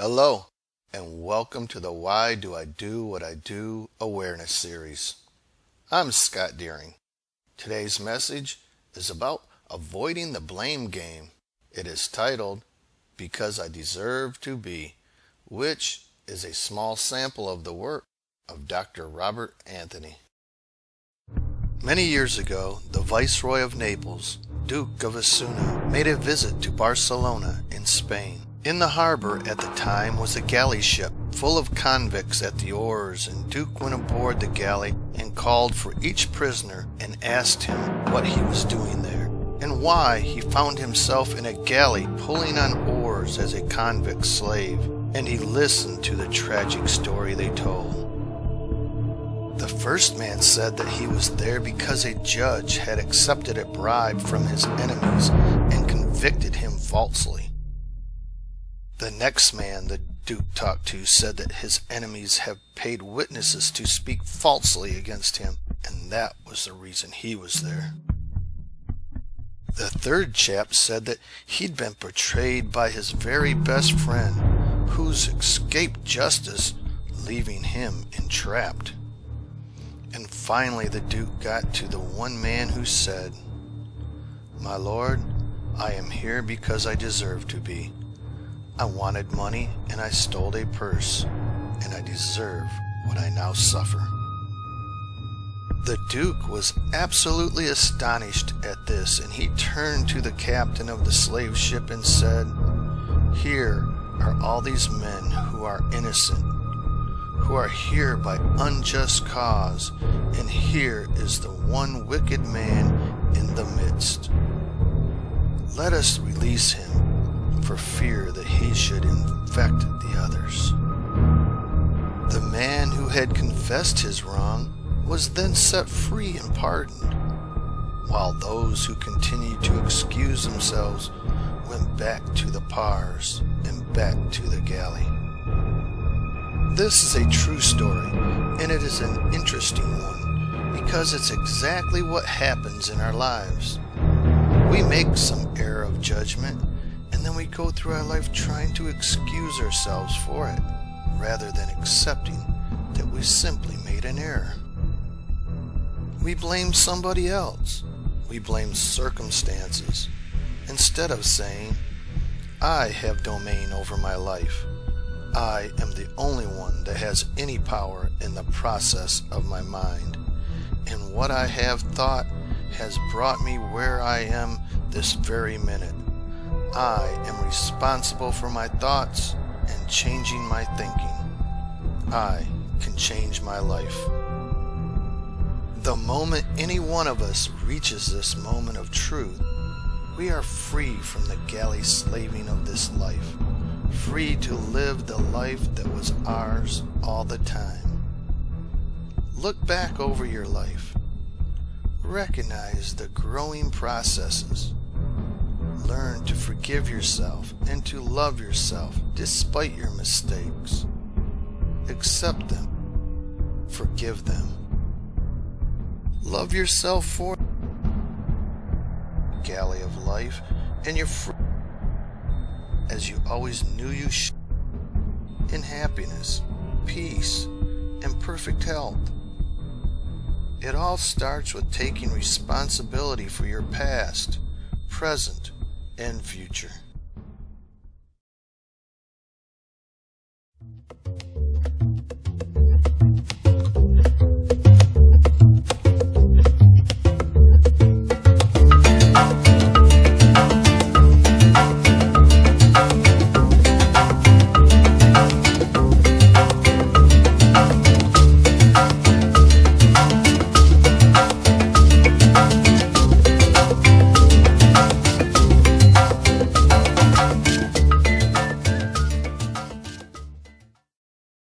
Hello, and welcome to the Why Do I Do What I Do awareness series. I'm Scott Deering. Today's message is about avoiding the blame game. It is titled, Because I Deserve to Be, which is a small sample of the work of Dr. Robert Anthony. Many years ago, the Viceroy of Naples, Duke of Osuna, made a visit to Barcelona in Spain. In the harbor at the time was a galley ship full of convicts at the oars, and Duke went aboard the galley and called for each prisoner and asked him what he was doing there and why he found himself in a galley pulling on oars as a convict slave, and he listened to the tragic story they told. The first man said that he was there because a judge had accepted a bribe from his enemies and convicted him falsely. The next man the Duke talked to said that his enemies have paid witnesses to speak falsely against him, and that was the reason he was there. The third chap said that he'd been betrayed by his very best friend, who's escaped justice, leaving him entrapped. And finally the Duke got to the one man who said, "My lord, I am here because I deserve to be. I wanted money and I stole a purse, and I deserve what I now suffer." The Duke was absolutely astonished at this, and he turned to the captain of the slave ship and said, "Here are all these men who are innocent, who are here by unjust cause, and here is the one wicked man in the midst. Let us release him, for fear that he should infect the others." The man who had confessed his wrong was then set free and pardoned, while those who continued to excuse themselves went back to the pars and back to the galley. This is a true story, and it is an interesting one because it's exactly what happens in our lives. We make some error of judgment, and then we go through our life trying to excuse ourselves for it, rather than accepting that we simply made an error. We blame somebody else. We blame circumstances, instead of saying, "I have domain over my life. I am the only one that has any power in the process of my mind, and what I have thought has brought me where I am this very minute. I am responsible for my thoughts and changing my thinking. I can change my life." The moment any one of us reaches this moment of truth, we are free from the galley slaving of this life, free to live the life that was ours all the time. Look back over your life. Recognize the growing processes. Learn to forgive yourself and to love yourself despite your mistakes. Accept them. Forgive them. Love yourself for the galley of life, and you're free as you always knew you should, in happiness, peace, and perfect health. It all starts with taking responsibility for your past, present, and future.